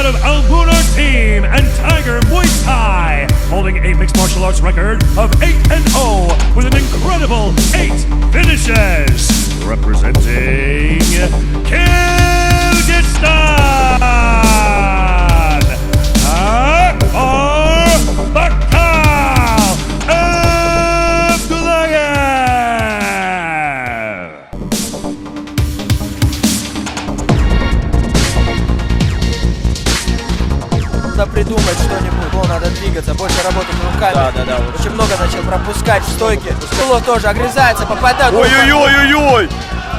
out of Albunar Team and Tiger Muay Thai, holding a mixed martial arts record of 8-0 with an incredible 8 finishes. Representing Kyrgyzstan, Bakal Abdullayev. Надо придумать что-нибудь, надо двигаться, больше работать руками. Да. Очень много начал пропускать в стойке. Туло тоже огрызается, попадает. Ой-ой-ой-ой-ой!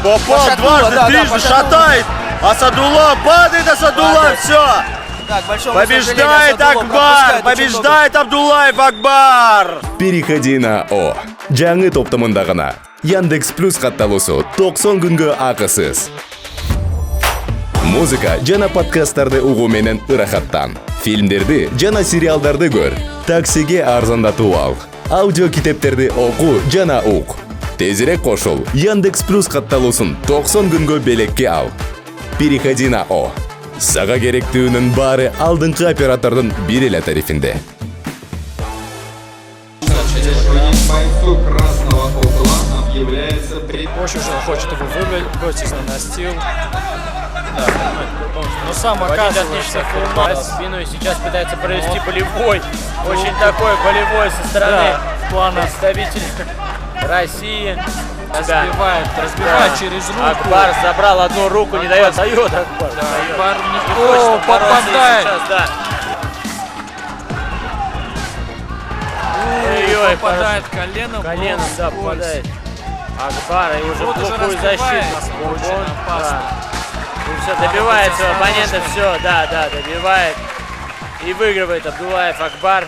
Попал дважды, трижды, шатает! Асадулла, падает Асадулла, все! Так, Побеждает Акбар! Побеждает Абдуллаев Акбар! Переходи на О. Жаңы топтомунда гана. Яндекс Плюс катталуусу 90 күнгө акысыз. Музыка жана подкасттарды угуу менен ырахаттан. Фильмдерди жана сериалдарды көр. Таксиге арзандатуу ал. Аудио китептерди оку жана ук. Тезирээк кошул. Яндекс Плюс катталуусун 90 күнгө белекке ал. Переходи на О. Сага керектүүнүн баары алдыңкы оператордун бир эле тарифинде. Очень уже хочет его выбросить на настил. Но сам оказывается в спину и сейчас пытается провести болевой. Очень такой болевой со стороны представителя России. разбивает через руку. Акбар забрал одну руку, не дает. Дает Акбар. Акбар не хочет попадает. Сейчас, Ой-ой, попадает коленом. Коленом, да, попадает. Акбар и уже вот плохую защиту. Очень опасно. Ну все, добивает своего оппонента, все, да, добивает. И выигрывает Абдуллаев Акбар.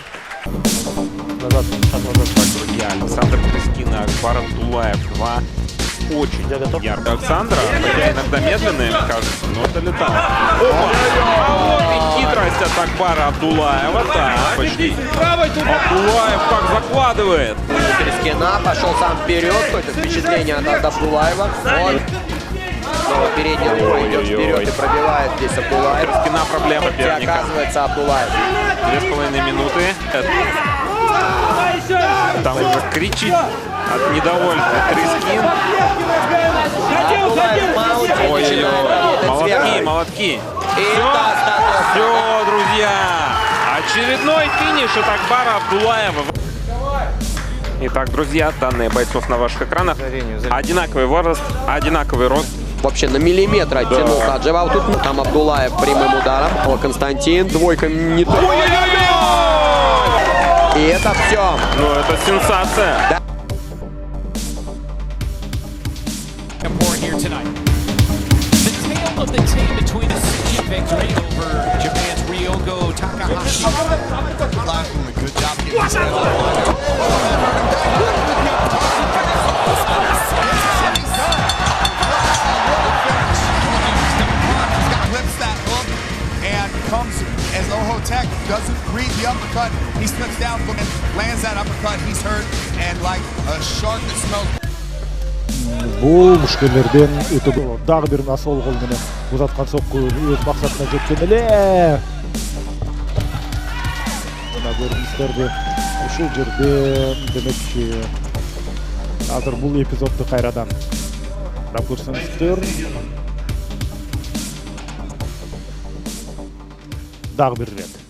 Так, друзья, Александр Трескин и Акбар Абдуллаев. Два очень ярких Александра, хотя иногда медленные, кажется, но долетал. Вот и хитрость от Акбара Абдуллаева. Так, почти. Абдуллаев как закладывает. Трескина пошел сам вперед, какое-то впечатление от Абдуллаева. Он снова передний рукой идет вперед и пробивает здесь Абдуллаев. Трескина проблема Где соперника. оказывается Абдуллаев. 2,5 минуты. Там уже кричит от недовольства Трескин. Ой-ой-ой. Молотки. Все, друзья. Очередной финиш от Акбара Абдуллаева. Итак, друзья, данные бойцов на ваших экранах. Одинаковый возраст, одинаковый рост. Вообще на миллиметр оттянул Хаджевал. Тут там Абдуллаев прямым ударом. О, Константин, двойка не то. И это все. Ну, это сенсация. Да. As Ohotech doesn't read the uppercut, he slips down and lands that uppercut. He's hurt and like a shark that smells. Бул мушкелерден өтө дагы бир насол кол менен узаткан сокку өз максатына жеткен эле. Мына көрүнүштөрдү ушул жерде демекчи азыр бул эпизодду кайрадан карап көрсөңүздөр. Дагы бир рет.